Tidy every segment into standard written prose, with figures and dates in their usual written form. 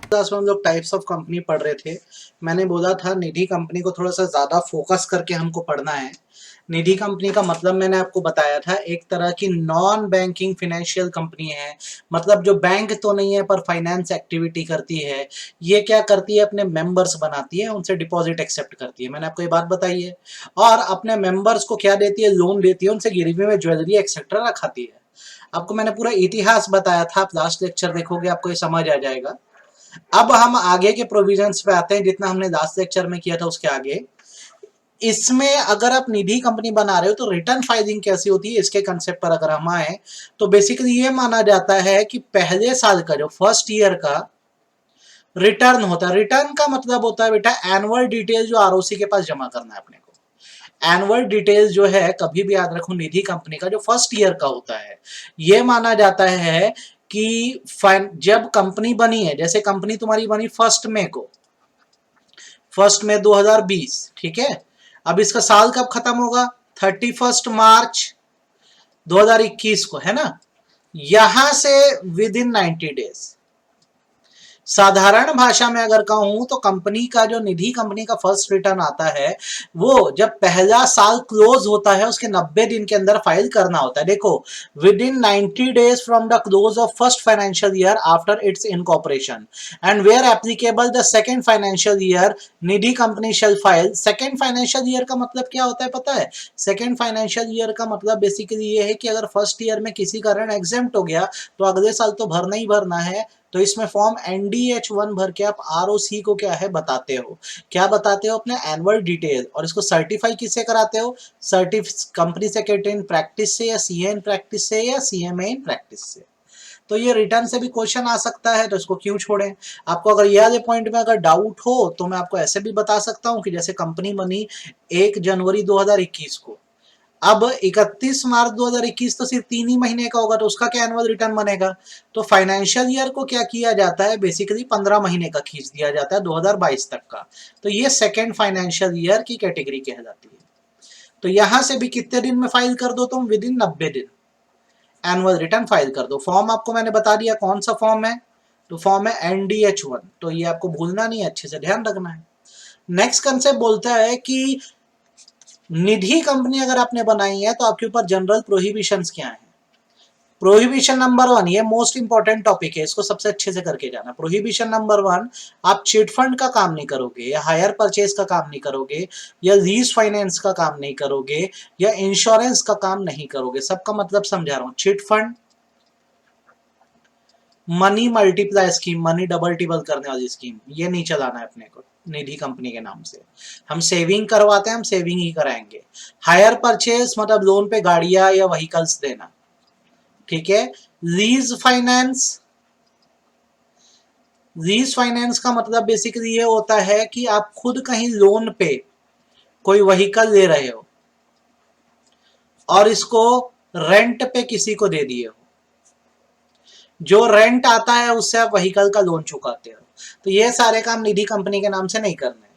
Class में हम लोग टाइप्स ऑफ कंपनी पढ़ रहे थे। मैंने बोला था निधि कंपनी को थोड़ा सा ज़्यादा फोकस करके हमको पढ़ना है। निधि कंपनी का मतलब मैंने आपको बताया था, एक तरह की नॉन बैंकिंग फाइनेंशियल कंपनी है। मतलब जो बैंक तो नहीं है पर फाइनेंस एक्टिविटी करती है। ये क्या करती है, अपने मेंबर्स बनाती है, उनसे डिपॉजिट एक्सेप्ट करती है, मैंने आपको ये बात बताई है। और अपने मेंबर्स को क्या देती है, लोन देती है, उनसे गिरवी में ज्वेलरी एक्सेट्रा रखाती है। आपको मैंने पूरा इतिहास बताया था, आप लास्ट लेक्चर देखोगे आपको ये समझ आ जाएगा। अब हम आगे के प्रोविजंस पे आते हैं, जितना हमने लास्ट लेक्चर में किया था उसके आगे। इसमें अगर आप निधि कंपनी बना रहे हो तो रिटर्न फाइलिंग कैसी होती है, इसके कंसेप्ट पर अगर हम आए तो बेसिकली ये माना जाता है कि पहले साल का जो फर्स्ट ईयर का रिटर्न होता है। रिटर्न का मतलब होता है बेटा एनुअल डिटेल जो आरओसी के पास जमा करना है अपने को। एनुअल डिटेल जो है, कभी भी याद रखो, निधि कंपनी का जो फर्स्ट ईयर का होता है, ये माना जाता है कि जब कंपनी बनी है, जैसे कंपनी तुम्हारी बनी 1 मई को, 1 मई 2020, ठीक है। अब इसका साल कब खत्म होगा, 31 मार्च 2021 को, है ना। यहां से विद इन 90 डेज, साधारण भाषा में अगर कहूं तो कंपनी का जो निधि कंपनी का फर्स्ट रिटर्न आता है, वो जब पहला साल क्लोज होता है उसके 90 दिन के अंदर फाइल करना होता है। देखो, within 90 days from the close of first financial year after its incorporation and where applicable the second financial year, Nidhi company shall file. Second financial year का मतलब क्या होता है पता है? सेकेंड फाइनेंशियल ईयर का मतलब बेसिकली ये है कि अगर फर्स्ट ईयर में किसी कारण एग्जेम्प्ट हो गया तो अगले साल तो भरना ही भरना है। तो इसमें फॉर्म NDH1 भर के आप ROC को क्या है बताते हो, क्या बताते हो, अपने एनुअल डिटेल। और इसको सर्टिफाई किससे कराते हो, कंपनी सेक्रेटरी इन प्रैक्टिस से, या CA इन प्रैक्टिस से, या CMA इन प्रैक्टिस से। तो ये रिटर्न से भी क्वेश्चन आ सकता है, तो इसको क्यों छोड़ें। आपको अगर ये वाले पॉइंट में अगर डाउट हो तो मैं आपको ऐसे भी बता सकता हूँ कि जैसे कंपनी बनी 1 जनवरी 2021 को, अब 31 मार्च 2021 तो सिर्फ 3 ही महीने का होगा, तो उसका क्या एनुअल रिटर्न बनेगा। तो फाइनेंशियल ईयर को क्या किया जाता है, बेसिकली 15 महीने का खींच दिया जाता है, 2022 तक का। तो ये सेकेंड फाइनेंशियल ईयर की कैटेगरी कहलाती है। तो यहां से भी कितने दिन में फाइल कर दो तुम, विद इन 90 दिन एनुअल रिटर्न फाइल कर दो। फॉर्म आपको मैंने बता दिया कौन सा फॉर्म है, तो फॉर्म है NDH1। तो ये आपको भूलना नहीं है, अच्छे से ध्यान रखना है। नेक्स्ट कंसेप्ट बोलता है कि निधि कंपनी अगर आपने बनाई है तो आपके ऊपर जनरल प्रोहिबिशंस क्या है। प्रोहिबिशन नंबर 1, ये मोस्ट इंपॉर्टेंट टॉपिक है, इसको सबसे अच्छे से करके जाना। प्रोहिबिशन नंबर 1, आप चिट फंड का काम नहीं करोगे, या हायर परचेज का काम नहीं करोगे, या लीज फाइनेंस का काम नहीं करोगे, या इंश्योरेंस का काम नहीं करोगे। सबका मतलब समझा रहा हूं। Chit fund, money multiply scheme, money double triple करने वाली स्कीम, ये नहीं चलाना है अपने को निधि कंपनी के नाम से। हम सेविंग करवाते हैं, हम सेविंग ही कराएंगे। हायर परचेज मतलब लोन पे गाड़ियां या व्हीकल्स देना, ठीक है। लीज फाइनेंस, लीज फाइनेंस का मतलब बेसिकली ये होता है कि आप खुद कहीं लोन पे कोई व्हीकल ले रहे हो और इसको रेंट पे किसी को दे दिए हो, जो रेंट आता है उससे आप व्हीकल का लोन चुकाते हो। तो ये सारे काम निधि कंपनी के नाम से नहीं करने हैं।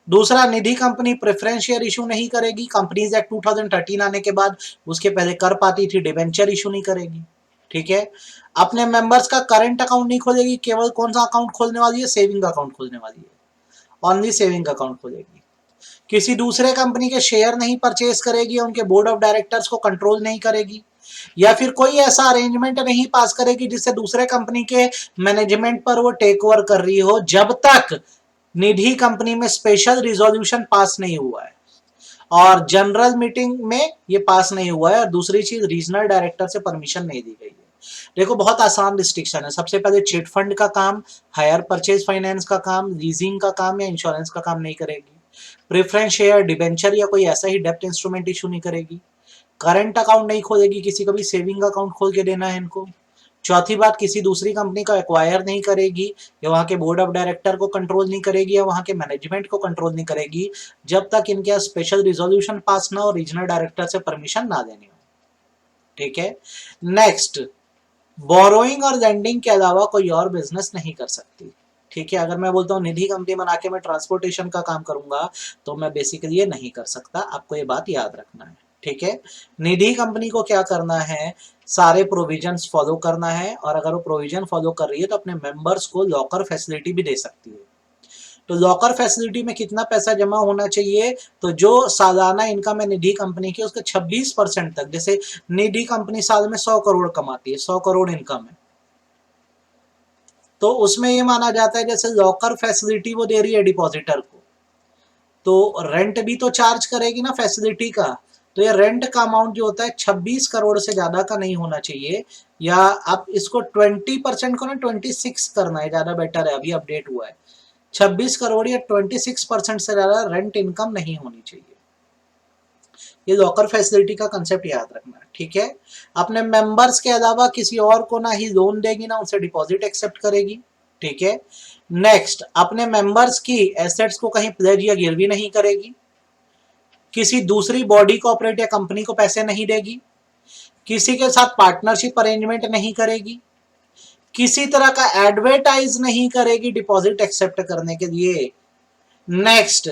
दूसरा, निधि कंपनी प्रेफरेंस शेयर इशू नहीं करेगी। कंपनीज एक्ट 2013 आने के बाद, उसके पहले कर पाती थी, डिवेंचर इशू नहीं करेगी, ठीक है। अपने मेंबर्स का करंट अकाउंट नहीं खोलेगी, केवल कौन सा अकाउंट खोलने वाली है, सेविंग अकाउंट खोलने वाली है, ओनली सेविंग अकाउंट खोलेगी। किसी दूसरे कंपनी के शेयर नहीं परचेज करेगी, उनके बोर्ड ऑफ डायरेक्टर्स को कंट्रोल नहीं करेगी, या फिर कोई ऐसा अरेंजमेंट नहीं पास करेगी जिससे दूसरे कंपनी के मैनेजमेंट पर वो टेक ओवर कर रही हो, जब तक निधि कंपनी में स्पेशल रिजोल्यूशन पास नहीं हुआ है और जनरल मीटिंग में ये पास नहीं हुआ है। और दूसरी चीज, रीजनल डायरेक्टर से परमिशन नहीं दी गई है। देखो, बहुत आसान रिस्ट्रिक्शन है। सबसे पहले चिट फंड का काम, हायर परचेज फाइनेंस का काम, लीजिंग का काम या इंश्योरेंस का काम नहीं करेगी। प्रेफरेंस शेयर, डिबेंचर या कोई ऐसा ही डेप्ट इंस्ट्रूमेंट इशू नहीं करेगी। करंट अकाउंट नहीं खोलेगी, किसी का भी सेविंग अकाउंट खोल के देना है इनको। चौथी बात, किसी दूसरी कंपनी को एक्वायर नहीं करेगी, या वहां के बोर्ड ऑफ डायरेक्टर को कंट्रोल नहीं करेगी, या वहां के मैनेजमेंट को कंट्रोल नहीं करेगी, जब तक इनके यहाँ स्पेशल रिजोल्यूशन पास ना हो, रीजनल डायरेक्टर से परमिशन ना देनी हो, ठीक है। नेक्स्ट, बोरोइंग और लेंडिंग के अलावा कोई और बिजनेस नहीं कर सकती, ठीक है। अगर मैं बोलता हूँ निधि कंपनी बना के मैं ट्रांसपोर्टेशन का काम करूंगा, तो मैं बेसिकली ये नहीं कर सकता, आपको ये बात याद रखना है। ठीक है, निधि कंपनी को क्या करना है, सारे प्रोविजंस फॉलो करना है, और अगर वो प्रोविजन फॉलो कर रही है तो अपने मेंबर्स को लॉकर फैसिलिटी भी दे सकती है। तो लॉकर फैसिलिटी में कितना पैसा जमा होना चाहिए, तो जो सालाना इनकम है निधि कंपनी की उसके 26% तक, जैसे निधि कंपनी साल में 100 करोड़ कमाती है, 100 करोड़ इनकम है, तो उसमें ये माना जाता है जैसे लॉकर फैसिलिटी वो दे रही है डिपॉजिटर को, तो रेंट भी तो चार्ज करेगी ना फैसिलिटी का, तो ये रेंट का अमाउंट जो होता है 26 करोड़ से ज्यादा का नहीं होना चाहिए, या आप इसको 20% को ना 26 करना है, ज्यादा बेटर है, अभी अपडेट हुआ है। 26 करोड़ या 26% से ज्यादा रेंट इनकम नहीं होनी चाहिए। ये लॉकर फैसिलिटी का कंसेप्ट याद रखना, ठीक है। अपने मेंबर्स के अलावा किसी और को ना ही लोन देगी ना उनसे डिपॉजिट एक्सेप्ट करेगी, ठीक है। नेक्स्ट, अपने मेंबर्स की एसेट्स को कहीं प्लेज या गिरवी नहीं करेगी, किसी दूसरी बॉडी कॉर्पोरेट या कंपनी को पैसे नहीं देगी, किसी के साथ पार्टनरशिप अरेंजमेंट नहीं करेगी, किसी तरह का एडवर्टाइज नहीं करेगी डिपॉजिट एक्सेप्ट करने के लिए। नेक्स्ट,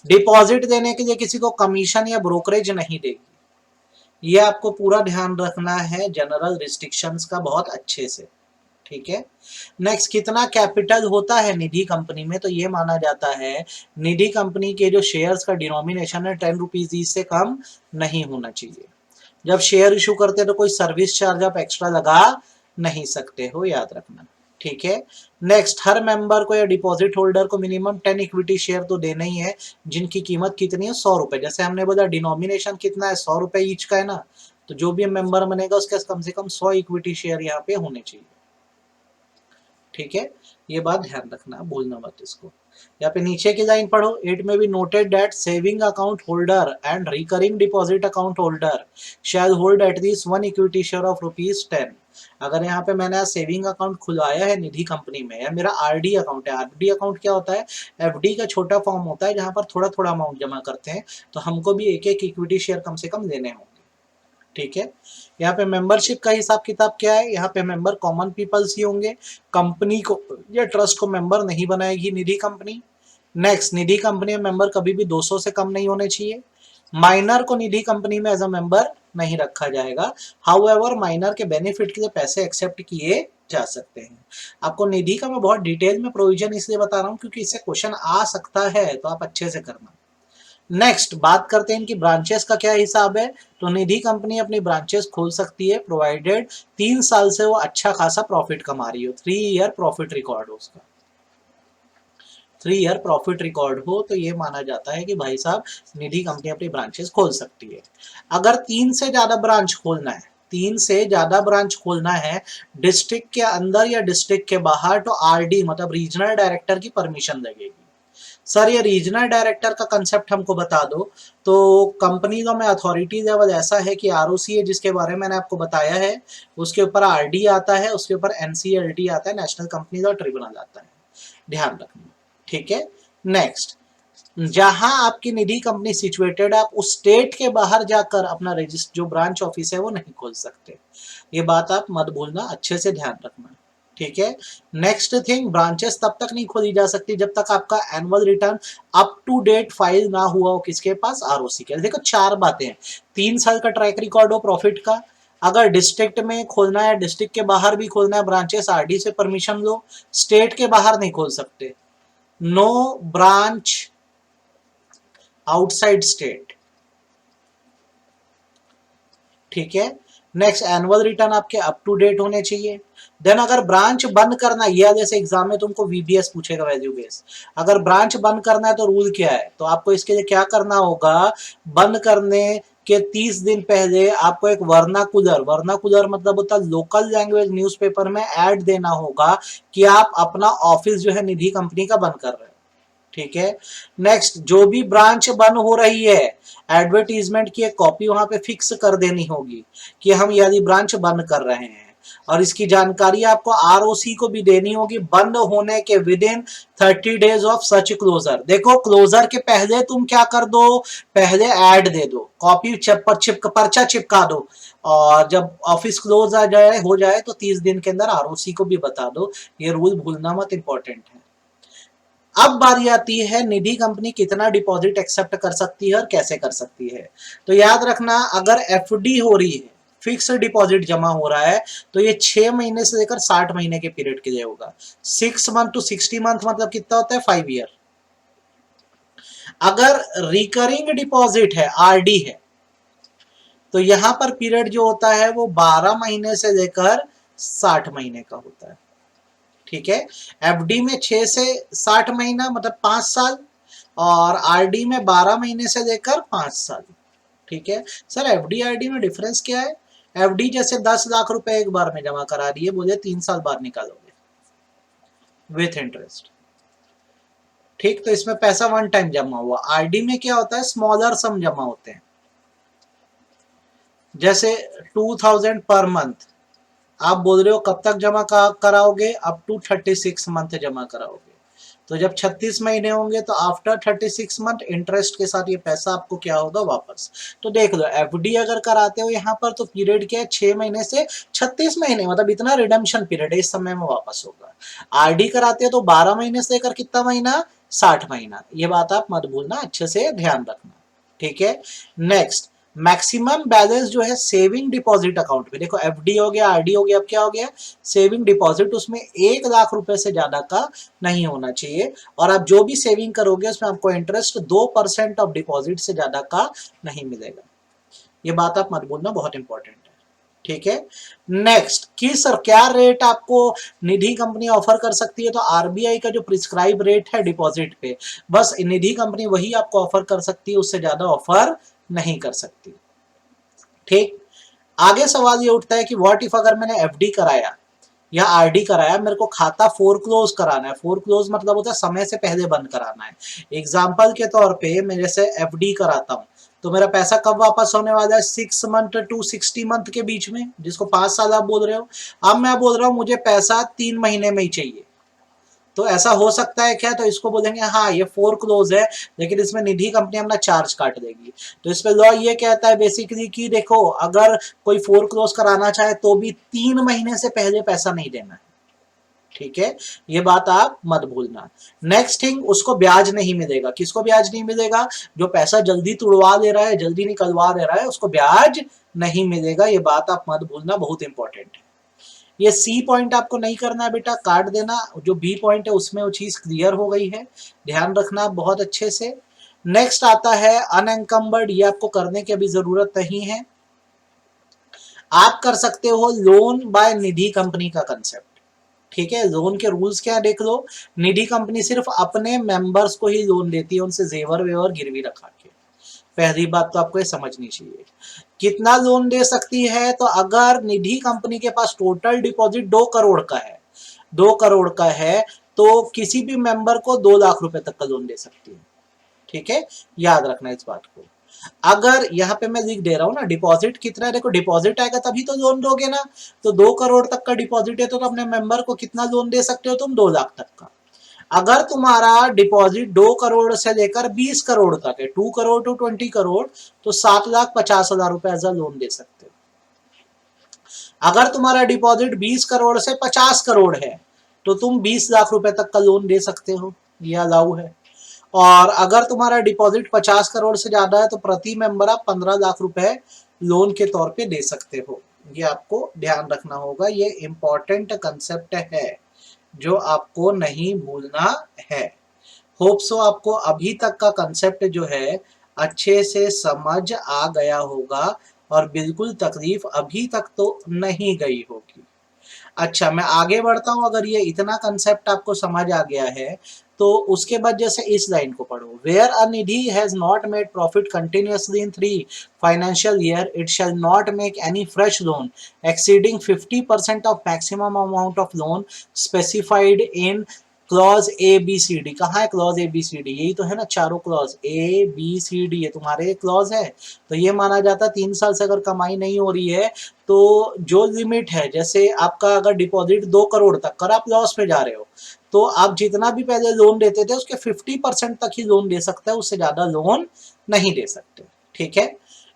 डिपॉजिट देने के लिए किसी को कमीशन या ब्रोकरेज नहीं देगी। ये आपको पूरा ध्यान रखना है जनरल रिस्ट्रिक्शंस का बहुत अच्छे से, ठीक है। नेक्स्ट, कितना कैपिटल होता है निधि कंपनी में, तो ये माना जाता है निधि कंपनी के जो शेयर्स का डिनोमिनेशन है 10 रुपीज से कम नहीं होना चाहिए। जब शेयर इशू करते हैं तो कोई सर्विस चार्ज आप एक्स्ट्रा लगा नहीं सकते हो, याद रखना, ठीक है। नेक्स्ट, हर मेंबर को या डिपॉजिट होल्डर को मिनिमम 10 इक्विटी शेयर तो देना ही है, जिनकी कीमत कितनी है, 100 रुपए। जैसे हमने बोला डिनोमिनेशन कितना है, 100 रुपए ईच का है ना, तो जो भी मेंबर बनेगा उसके कम से कम 100 इक्विटी शेयर यहाँ पे होने चाहिए, ठीक है। ये बात ध्यान रखना, भूलना मत इसको। यहाँ पे नीचे की लाइन पढ़ो, इट में be noted that saving account holder and recurring deposit account holder shall hold at least 1 equity share of ₹10। अगर यहाँ पे मैंने सेविंग अकाउंट खुलवाया है निधि कंपनी में, या मेरा आरडी अकाउंट है, आरडी अकाउंट क्या होता है, एफडी का छोटा फॉर्म होता है जहां पर थोड़ा थोड़ा अमाउंट जमा करते हैं, तो हमको भी एक एक इक्विटी शेयर कम से कम लेने होंगे, ठीक है। यहाँ पे मेंबरशिप का हिसाब किताब क्या है, यहाँ पे मेंबर कॉमन पीपल्स ही होंगे, कंपनी को या ट्रस्ट को मेंबर नहीं बनाएगी निधि कंपनी। नेक्स्ट, निधि कंपनी में मेंबर कभी भी 200 से कम नहीं होने चाहिए। माइनर को निधि कंपनी में एज अ मेंबर नहीं रखा जाएगा, हाउएवर माइनर के बेनिफिट के लिए पैसे एक्सेप्ट किए जा सकते हैं। आपको निधि का मैं बहुत डिटेल में प्रोविजन इसलिए बता रहा हूँ क्योंकि इससे क्वेश्चन आ सकता है, तो आप अच्छे से करना। नेक्स्ट, बात करते हैं इनकी ब्रांचेस का क्या हिसाब है, तो निधि कंपनी अपनी ब्रांचेस खोल सकती है प्रोवाइडेड 3 साल से वो अच्छा खासा प्रॉफिट कमा रही हो, 3 ईयर प्रॉफिट रिकॉर्ड हो उसका, 3 ईयर प्रॉफिट रिकॉर्ड हो, तो ये माना जाता है कि भाई साहब निधि कंपनी अपनी ब्रांचेस खोल सकती है। अगर 3 से ज्यादा ब्रांच खोलना है, 3 से ज्यादा ब्रांच खोलना है डिस्ट्रिक्ट के अंदर या डिस्ट्रिक्ट के बाहर, तो आरडी मतलब रीजनल डायरेक्टर की परमिशन लगेगी। सर ये रीजनल डायरेक्टर का कंसेप्ट हमको बता दो, तो कंपनी लॉ में अथॉरिटी लेवल ऐसा है कि आरओसी है जिसके बारे में मैंने आपको बताया है, उसके ऊपर आरडी आता है, उसके ऊपर एनसीएलटी आता है, नेशनल कंपनी लॉ ट्रिब्यूनल आता है, ध्यान रखना, ठीक है। नेक्स्ट, जहां आपकी निधि कंपनी सिचुएटेड है, आप उस स्टेट के बाहर जाकर अपना रजिस्टर जो ब्रांच ऑफिस है वो नहीं खोल सकते, ये बात आप मत भूलना, अच्छे से ध्यान रखना, ठीक है। नेक्स्ट थिंग, ब्रांचेस तब तक नहीं खोली जा सकती जब तक आपका annual return up to date file ना हुआ हो, किसके पास, आरओसी के। देखो 4 बातें हैं, 3 साल का ट्रैक रिकॉर्ड हो प्रॉफिट का, अगर डिस्ट्रिक्ट में खोलना है, डिस्ट्रिक्ट के बाहर भी खोलना है ब्रांचेस, आरडी से परमिशन लो, स्टेट के बाहर नहीं खोल सकते, नो ब्रांच आउटसाइड स्टेट, ठीक है। नेक्स्ट, एनुअल रिटर्न आपके अप टू डेट होने चाहिए। देन अगर ब्रांच बंद करना, या जैसे एग्जाम में तुमको वीबीएस पूछेगा, वैल्यू बेस, अगर ब्रांच बंद करना है तो रूल क्या है, तो आपको इसके लिए क्या करना होगा, बंद करने के 30 दिन पहले आपको एक वर्नाकुलर, वर्नाकुलर मतलब होता है लोकल लैंग्वेज न्यूज़पेपर में ऐड देना होगा कि आप अपना ऑफिस जो है निधि कंपनी का बंद कर रहे हैं, ठीक है। नेक्स्ट, जो भी ब्रांच बंद हो रही है, एडवर्टीजमेंट की एक कॉपी वहां पे फिक्स कर देनी होगी कि हम यदि ब्रांच बंद कर रहे हैं, और इसकी जानकारी आपको आरओसी को भी देनी होगी बंद होने के within 30 days of such closure. देखो क्लोजर के पहले तुम क्या कर दो, पहले ऐड दे दो, कॉपी पर्चा चिपका दो, और जब ऑफिस क्लोज आ जाए हो जाए तो 30 दिन के अंदर आरओसी को भी बता दो, ये रूल भूलना मत, इंपॉर्टेंट है। अब बारी आती है निधि कंपनी कितना डिपॉजिट एक्सेप्ट कर सकती है और कैसे कर सकती है। तो याद रखना, अगर एफडी हो रही है, फिक्स डिपॉजिट जमा हो रहा है, तो ये 6 महीने से लेकर 60 महीने के पीरियड के लिए होगा। 6 मंथ टू 60 मंथ मतलब कितना होता है, 5 ईयर। अगर रिकरिंग डिपॉजिट है, आरडी है, तो यहां पर पीरियड जो होता है वो 12 महीने से लेकर 60 महीने का होता है। ठीक है, एफडी में 6 से 60 महीना मतलब 5 साल, और आरडी में 12 महीने से लेकर 5 साल। ठीक है सर, एफडी आरडी में डिफरेंस क्या है? एफडी जैसे 10 लाख रुपए एक बार में जमा करा दिए, बोले 3 साल बाद निकालोगे विथ इंटरेस्ट। ठीक, तो इसमें पैसा वन टाइम जमा हुआ। आरडी में क्या होता है, स्मॉलर सम जमा होते हैं, जैसे 2000 पर मंथ। आप बोल रहे हो कब तक जमा कराओगे, अप टू 36 मंथ जमा कराओगे। तो जब 36 महीने होंगे तो आफ्टर 36 मंथ इंटरेस्ट के साथ ये पैसा आपको क्या होगा, वापस। तो देख लो, एफडी अगर कराते हो यहाँ पर तो पीरियड क्या है, 6 महीने से 36 महीने, मतलब इतना रिडम्पशन पीरियड है, इस समय में वापस होगा। आरडी कराते हो तो 12 महीने से लेकर कितना महीना, 60 महीना। ये बात आप मत भूलना, अच्छे से ध्यान रखना। ठीक है, नेक्स्ट, मैक्सिमम बैलेंस जो है सेविंग डिपॉजिट अकाउंट में, देखो एफडी हो गया, आरडी हो गया, अब क्या हो गया, सेविंग डिपॉजिट, उसमें 1 लाख रुपए से ज्यादा का नहीं होना चाहिए। और आप जो भी सेविंग करोगे उसमें आपको इंटरेस्ट 2% ऑफ डिपॉजिट से ज्यादा का नहीं मिलेगा। ये बात आप मत भूलना, बहुत इंपॉर्टेंट है। ठीक है, नेक्स्ट, किस और क्या रेट आपको निधि कंपनी ऑफर कर सकती है? तो आरबीआई का जो प्रिस्क्राइब रेट है डिपॉजिट पे, बस निधि कंपनी वही आपको ऑफर कर सकती है, उससे ज्यादा ऑफर नहीं कर सकती। ठीक, आगे सवाल ये उठता है कि व्हाट इफ अगर मैंने एफडी कराया या आरडी कराया, मेरे को खाता फोरक्लोज कराना है। फोरक्लोज मतलब होता है समय से पहले बंद कराना है। एग्जाम्पल के तौर पे मैं जैसे एफडी कराता हूं, तो मेरा पैसा कब वापस होने वाला है, 6 मंथ टू 60 मंथ के बीच में, जिसको 5 साल आप बोल रहे हो। अब मैं बोल रहा हूं मुझे पैसा 3 महीने में ही चाहिए, तो ऐसा हो सकता है क्या? तो इसको बोलेंगे हाँ ये फोरक्लोज है, लेकिन इसमें निधि कंपनी अपना चार्ज काट देगी। तो इस पे लॉ ये कहता है बेसिकली कि देखो, अगर कोई फोरक्लोज कराना चाहे तो भी 3 महीने से पहले पैसा नहीं देना है। ठीक है, ये बात आप मत भूलना। नेक्स्ट थिंग, उसको ब्याज नहीं मिलेगा। किसको ब्याज नहीं मिलेगा? जो पैसा जल्दी तुड़वा दे रहा है, जल्दी निकलवा दे रहा है, उसको ब्याज नहीं मिलेगा। ये बात आप मत भूलना, बहुत इंपॉर्टेंट है। ये सी पॉइंट आपको नहीं करना है बेटा, काट देना। जो बी पॉइंट है उसमें वो चीज क्लियर हो गई है, ध्यान रखना बहुत अच्छे से। नेक्स्ट आता है अनएंकम्बर्ड, ये आपको करने की अभी जरूरत नहीं है। आप कर सकते हो लोन बाय निधि कंपनी का कंसेप्ट। ठीक है, लोन के रूल्स क्या देख लो। निधि कंपनी सिर्फ अपने मेंबर्स को ही लोन देती है, उनसे जेवर वेवर गिरवी रखा के। पहली बात तो आपको ये समझनी चाहिए। कितना लोन दे सकती है? तो अगर निधि कंपनी के पास टोटल डिपॉजिट 2 करोड़ का है, 2 करोड़ का है, तो किसी भी मेंबर को 2 लाख रुपए तक का लोन दे सकती है। ठीक है, याद रखना इस बात को। अगर यहाँ पे मैं लिख दे रहा हूँ ना डिपॉजिट कितना है, देखो डिपॉजिट आएगा तभी तो लोन दोगे ना। तो 2 करोड़ तक का डिपॉजिट है, तो अपने मेंबर को कितना लोन दे सकते हो तुम, 2 लाख तक का। अगर तुम्हारा डिपॉजिट 2 करोड़ से लेकर 20 करोड़ तक है, 2 करोड़ टू 20 करोड़, तो 7,50,000 रुपए एज अ लोन दे सकते हो। अगर तुम्हारा डिपॉजिट 20 करोड़ से 50 करोड़ है, तो तुम 20 लाख रुपए तक का लोन दे सकते हो, यह अलाउ है। और अगर तुम्हारा डिपॉजिट 50 करोड़ से ज्यादा है, तो प्रति मेंबर आप 15 लाख रुपए लोन के तौर पे दे सकते हो। ये आपको ध्यान रखना होगा, ये इंपॉर्टेंट कंसेप्ट है जो आपको नहीं भूलना है। होप सो आपको अभी तक का कंसेप्ट जो है अच्छे से समझ आ गया होगा, और बिल्कुल तकलीफ अभी तक तो नहीं गई होगी। अच्छा, मैं आगे बढ़ता हूं। अगर ये इतना कंसेप्ट आपको समझ आ गया है, तो उसके बाद जैसे इस लाइन को पढ़ो, where a Nidhi has not made profit continuously in 3 financial year, it shall not make any fresh loan exceeding 50% of maximum amount of loan specified in clause A B C D. कहाँ है clause A B C D? यही तो है ना, चारों clause A B C D, ये तुम्हारे clause है। तो ये माना जाता है 3 साल से अगर कमाई नहीं हो रही है, तो जो लिमिट है, जैसे आपका अगर डिपॉजिट 2 करोड़ तक कर, आप लॉस में जा रहे हो, तो आप जितना भी पहले लोन देते थे उसके 50% तक ही लोन दे सकते हैं, उससे ज्यादा लोन नहीं दे सकते। ठीक है,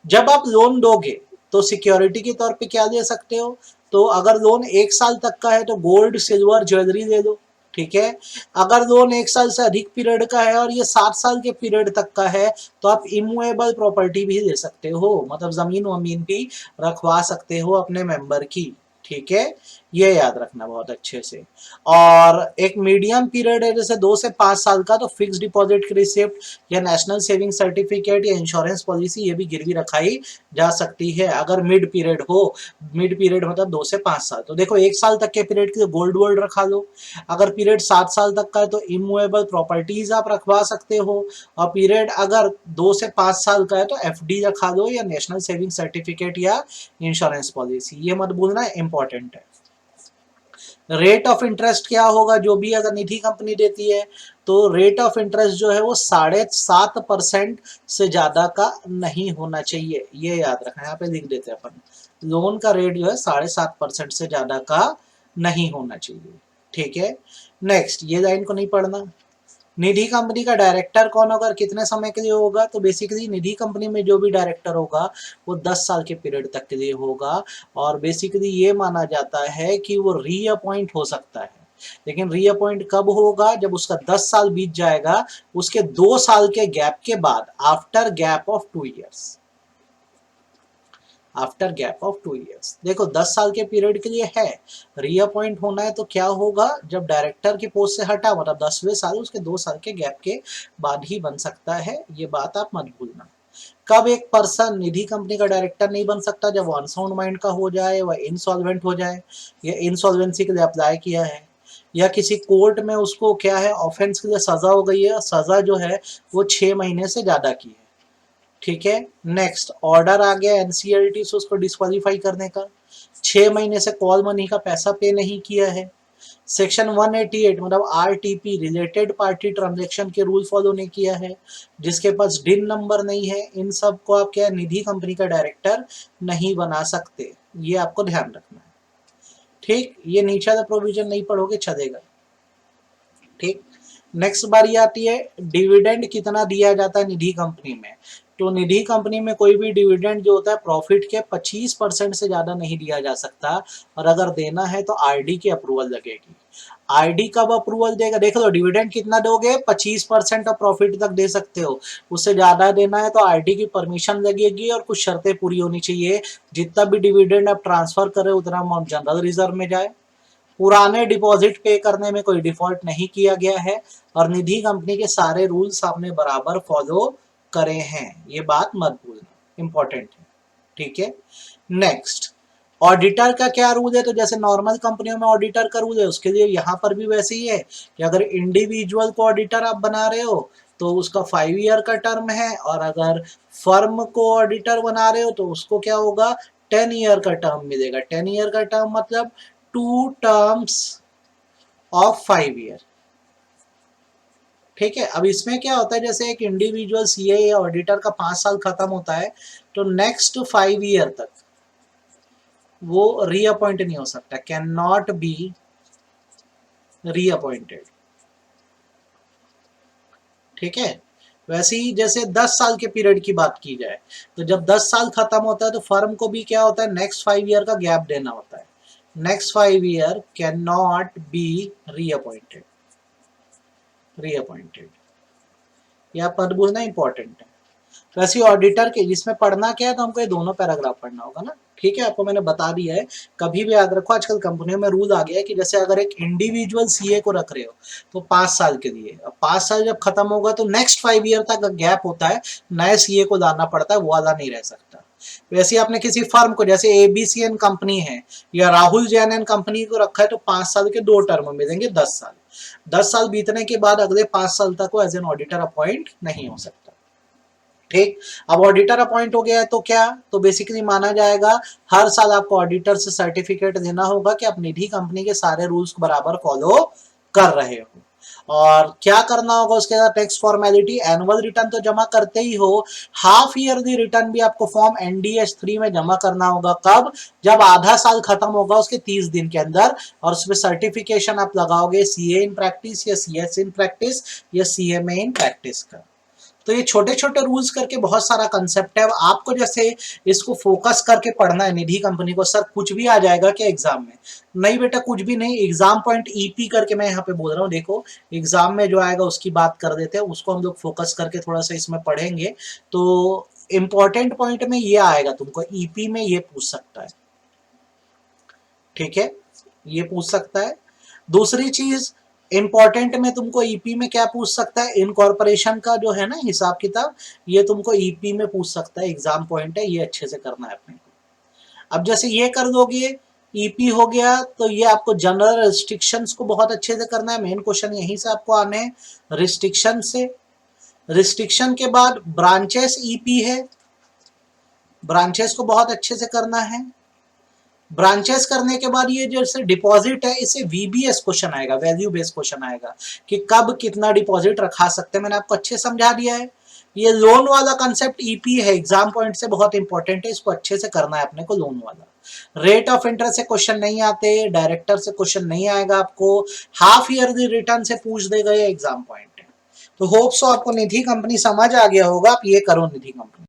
जब आप लोन दोगे तो सिक्योरिटी के तौर पे क्या दे सकते हो? तो अगर लोन 1 साल तक का है तो गोल्ड सिल्वर ज्वेलरी दे दो। ठीक है। अगर लोन 1 साल से अधिक पीरियड का है और ये 7 साल के पीरियड तक का है तो आप इमूवेबल प्रॉपर्टी भी ले सकते हो, मतलब जमीन वमीन भी रखवा सकते हो अपने मेंबर की। ठीक है, ये याद रखना बहुत अच्छे से। और एक मीडियम पीरियड है जैसे 2 से 5 साल का, तो फिक्स डिपॉजिट की रिसिप्ट या नेशनल सेविंग सर्टिफिकेट या इंश्योरेंस पॉलिसी ये भी गिरवी रखाई जा सकती है अगर मिड पीरियड हो। मिड पीरियड मतलब 2 से 5 साल, तो देखो 1 साल तक के पीरियड के लिए गोल्ड वोल्ड रखा लो। अगर पीरियड 7 साल तक का है तो इमूवेबल प्रॉपर्टीज आप रखवा सकते हो। और पीरियड अगर 2 से 5 साल का है तो एफडी रखा दो या नेशनल सेविंग सर्टिफिकेट या इंश्योरेंस पॉलिसी। ये मत भूलना, इंपॉर्टेंट है। रेट ऑफ इंटरेस्ट क्या होगा जो भी अगर निधि कंपनी देती है, तो रेट ऑफ इंटरेस्ट जो है वो 7.5% से ज्यादा का नहीं होना चाहिए। ये याद रखना, यहाँ पे लिख देते हैं अपन, लोन का रेट जो है 7.5% से ज्यादा का नहीं होना चाहिए। ठीक है, नेक्स्ट ये लाइन को नहीं पढ़ना। निधि कंपनी का डायरेक्टर कौन होगा और कितने समय के लिए होगा, तो बेसिकली निधि कंपनी में जो भी डायरेक्टर होगा वो 10 साल के पीरियड तक के लिए होगा। और बेसिकली ये माना जाता है कि वो रीअपॉइंट हो सकता है, लेकिन रीअपॉइंट कब होगा, जब उसका 10 साल बीत जाएगा, उसके 2 साल के गैप के बाद, after gap of 2 years. After gap of 2 years. देखो 10 साल के पीरियड के लिए है, रीअपॉइंट होना है तो क्या होगा, जब डायरेक्टर की पोस्ट से हटा, मतलब 10वें साल, उसके 2 साल के गैप के बाद ही बन सकता है। ये बात आप मत भूलना। कब एक पर्सन निधि कंपनी का डायरेक्टर नहीं बन सकता, जब वो अनसाउंड माइंड का हो जाए, वह इंसॉल्वेंट हो जाए, या इंसॉल्वेंसी के लिए अप्लाई किया है, या किसी कोर्ट में उसको क्या है ऑफेंस के लिए सजा हो गई है, सजा जो है वो 6 महीने से ज्यादा की है। ठीक है, नेक्स्ट ऑर्डर आ गया एनसीएलटी से उसको डिस्क्वालीफाई करने का, 6 महीने से कॉल मनी का पैसा पे नहीं किया है, सेक्शन 188 मतलब आरटीपी रिलेटेड पार्टी ट्रांजैक्शन के रूल फॉलो नहीं किया है, जिसके पास डिन नंबर नहीं है, इन सब को आप क्या निधि कंपनी का डायरेक्टर नहीं बना सकते। ये आपको ध्यान रखना है। ठीक, ये नीचे वाला प्रोविजन नहीं पढ़ोगे चलेगा। ठीक, नेक्स्ट बारी आती है डिविडेंड कितना दिया जाता है निधि कंपनी में। तो निधि कंपनी में कोई भी डिविडेंड जो होता है प्रॉफिट के 25% से ज्यादा नहीं दिया जा सकता, और अगर देना है तो आरडी की अप्रूवल लगेगी। आरडी कब अप्रूवल देगा, देख लो डिविडेंड कितना दोगे, 25% ऑफ प्रॉफिट तक दे सकते हो, उससे ज्यादा देना है तो आरडी की परमिशन लगेगी और कुछ शर्तें पूरी होनी चाहिए। जितना भी डिविडेंड आप ट्रांसफर करें उतना अमाउंट जनरल रिजर्व में जाए, पुराने डिपॉजिट पे करने में कोई डिफॉल्ट नहीं किया गया है, और निधि कंपनी के सारे रूल्स आपने बराबर फॉलो करे हैं। ये बात मत भूलना, इंपॉर्टेंट है। ठीक है, नेक्स्ट ऑडिटर का क्या रूल है, तो जैसे नॉर्मल कंपनियों में ऑडिटर का रूल है उसके लिए यहाँ पर भी वैसे ही है कि अगर इंडिविजुअल को ऑडिटर आप बना रहे हो तो उसका 5 ईयर का टर्म है, और अगर फर्म को ऑडिटर बना रहे हो तो उसको क्या होगा, 10 ईयर का टर्म मिलेगा। 10 ईयर का टर्म मतलब 2 टर्म्स ऑफ 5 ईयर। ठीक है, अब इसमें क्या होता है, जैसे एक इंडिविजुअल सीए या ऑडिटर का 5 साल खत्म होता है तो नेक्स्ट 5 ईयर तक वो रीअपॉइंट नहीं हो सकता, कैन नॉट बी रीअपॉइंटेड। ठीक है, वैसे ही जैसे 10 साल के पीरियड की बात की जाए, तो जब 10 साल खत्म होता है तो फर्म को भी क्या होता है, नेक्स्ट 5 ईयर का गैप देना होता है। Next 5 year can not be reappointed. Reappointed, यह पद बोलना इंपॉर्टेंट है। वैसे ऑडिटर के जिसमें पढ़ना क्या है, तो हमको ये दोनों पैराग्राफ पढ़ना होगा ना। ठीक है, आपको मैंने बता दिया है। कभी भी याद रखो, आजकल कंपनियों में रूल आ गया है कि जैसे अगर एक इंडिविजुअल सीए को रख रहे हो तो 5 साल के लिए, अब 5 साल जब खत्म होगा तो नेक्स्ट 5 ईयर तक गैप होता है, नए सीए को लाना पड़ता है, वो वाला नहीं रह सकता। वैसे आपने किसी फर्म को, जैसे एबीसीएन कंपनी है या राहुल जैन एंड कंपनी को रखा है, तो 5 साल के 2 टर्म मिलेंगे, 10 साल। 10 साल बीतने के बाद अगले 5 साल तक वो एज एन ऑडिटर अपॉइंट नहीं हो सकता। ठीक, अब ऑडिटर अपॉइंट हो गया है तो क्या, तो बेसिकली माना जाएगा हर साल आपको ऑडिटर से सर्टिफिकेट देना होगा कि आप निधि कंपनी के सारे रूल्स को बराबर फॉलो कर रहे हो। और क्या करना होगा उसके साथ, टैक्स फॉर्मेलिटी, एनुअल रिटर्न तो जमा करते ही हो, हाफ ईयरली रिटर्न भी आपको फॉर्म एनडीएस 3 में जमा करना होगा। कब, जब आधा साल खत्म होगा उसके 30 दिन के अंदर, और उसमें सर्टिफिकेशन आप लगाओगे सीए इन प्रैक्टिस या सीएस इन प्रैक्टिस या सीएमए इन प्रैक्टिस का। तो ये छोटे छोटे रूल्स करके बहुत सारा कंसेप्ट है। अब आपको जैसे इसको फोकस करके पढ़ना है निधि कंपनी को, सर कुछ भी आ जाएगा क्या एग्जाम में? नहीं बेटा, कुछ भी नहीं। एग्जाम पॉइंट ईपी करके मैं यहाँ पे बोल रहा हूँ, देखो एग्जाम में जो आएगा उसकी बात कर देते हैं, उसको हम लोग फोकस करके थोड़ा सा इसमें पढ़ेंगे तो इंपॉर्टेंट पॉइंट में ये आएगा, तुमको ईपी में ये पूछ सकता है, ठीक है, ये पूछ सकता है। दूसरी चीज इंपॉर्टेंट में तुमको ईपी में क्या पूछ सकता है, इनकॉर्पोरेशन का जो है ना हिसाब किताब, ये तुमको ईपी में पूछ सकता है, एग्जाम पॉइंट है, ये अच्छे से करना है अपने को। अब जैसे ये कर दोगे, ईपी हो गया, तो ये आपको जनरल रिस्ट्रिक्शंस को बहुत अच्छे से करना है, मेन क्वेश्चन यहीं से आपको आने हैं रिस्ट्रिक्शन से। रिस्ट्रिक्शन के बाद ब्रांचेस ईपी है, ब्रांचेस को बहुत अच्छे से करना है। ब्रांचेस करने के बाद ये जैसे डिपॉजिट है, इसे वीबीएस क्वेश्चन आएगा, वैल्यू बेस्ड क्वेश्चन आएगा कि कब कितना डिपॉजिट रखा सकते हैं, मैंने आपको अच्छे समझा दिया है। ये लोन वाला कंसेप्ट ईपी है, एग्जाम पॉइंट से बहुत इंपॉर्टेंट है, इसको अच्छे से करना है अपने को। लोन वाला रेट ऑफ इंटरेस्ट से क्वेश्चन नहीं आते, डायरेक्टर से क्वेश्चन नहीं आएगा आपको, हाफ ईयरली रिटर्न से पूछ देगा, ये एग्जाम पॉइंट है। तो होप सो आपको निधि कंपनी समझ आ गया होगा, आप ये करो निधि कंपनी।